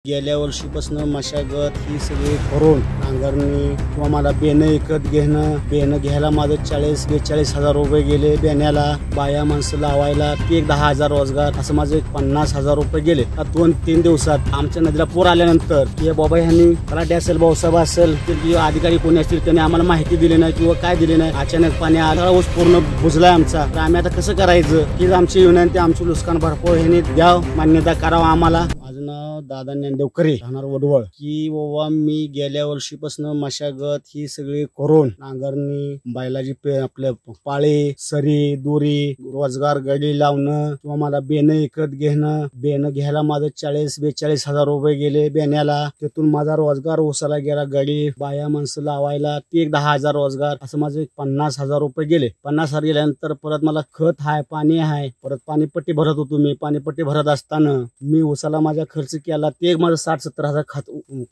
गेल्या वर्षीपासून मशागत ही सगळी करून नांगरणी किंवा मला बेनं विकत घेणं, बेनं घ्यायला माझं 40-42 हजार रुपये गेले. बेण्याला बाया माणसं लावायला ते एक 10,000 रोजगार, असं माझं एक 50,000 रुपये गेले. 2-3 दिवसात आमच्या नदीला पूर आल्यानंतर की बाबा ह्यांनी तलाठी असेल, भाऊसाहेब असेल किंवा अधिकारी कोणी असतील त्यांनी आम्हाला माहिती दिली नाही किंवा काय दिली नाही. अचानक पाणी आलं, ऊस पूर्ण बुजलाय आमचा. तर आम्ही आता कसं करायचं ही आमची विनंती, आमची नुकसान भरपाई ह्यांनी द्याव, मान्यता करावं आम्हाला. माझं नाव दादा ज्ञानदेवकरे, राहणार वडवळ. की बाबा मी गेल्या वर्षीपासून मशागत ही सगळी करून नांगरणी, बैलाची आपल्या पाळे, सरी, दोरी, रोजगार गडी लावणं किंवा मला बेनं विकत घेणं, बेनं घ्यायला माझं 40-42 हजार रुपये गेले बेण्याला. त्यातून माझा रोजगार उसाला गेला, गडी बाया माणसं लावायला ते एक 10,000 रोजगार, असं माझं एक 50,000 रुपये गेले. 50,000 गेल्यानंतर परत मला खत हाय, पाणी आहे, परत पाणीपट्टी भरत होतो मी. पाणीपट्टी भरत असताना मी उसाला माझा खर्च केला, ते माझं 60-70 हजार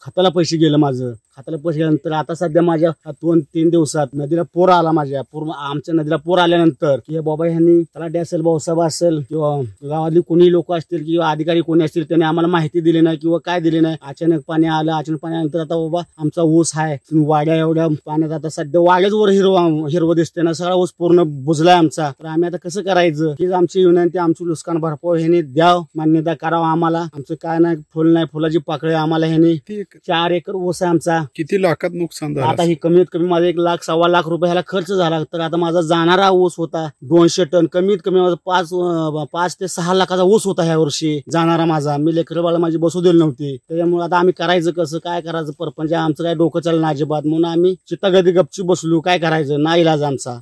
खताला पैसे गेलं. माझं खताला पैसे गेल्यानंतर आता सध्या माझ्या 2-3 दिवसात नदीला पूर आला. आमच्या नदीला पूर आल्यानंतर की बाबा ह्यांनी तलाठी असेल, भाऊसाहेब असेल किंवा गावातली कोणी लोक असतील किंवा अधिकारी कोणी असतील त्यांनी आम्हाला माहिती दिली नाही किंवा काय दिली नाही. अचानक पाणी आलं. अचानक पाणी आल्यानंतर आता बाबा आमचा ऊस आहे, वाड्या एवढ्या पाण्यात आता सध्या वाड्याच वर हिरवं दिसते ना, सगळा ऊस पूर्ण बुजलाय आमचा. तर आम्ही आता कसं करायचं ही आमची विनंती, आमची नुकसान भरपाई ह्यांनी द्याव, मान्यता करावं आम्हाला. आमचं काय नाही, फुल नाही, फुलाची पाकळी आम्हाला ह्यांनी. 4 एकर ऊस आहे आमचा. किती लाखात नुकसान झालं? आता ही कमीत कमी माझा 1-1.25 लाख रुपये ह्याला खर्च झाला. तर आता माझा जाणारा ऊस होता 200 टन, कमीत कमी माझा 5 ते 6 लाखाचा ऊस होता ह्या वर्षी जाणारा माझा. मी लेकरं बाळा माझी बसू दिली नव्हती. त्याच्यामुळे आता आम्ही करायचं कसं, काय करायचं, परपंच आमचं काय डोकं चाललं अजिबात. म्हणून आम्ही चित्तागती गपची बसलो, काय करायचं, नाईलाज आमचा.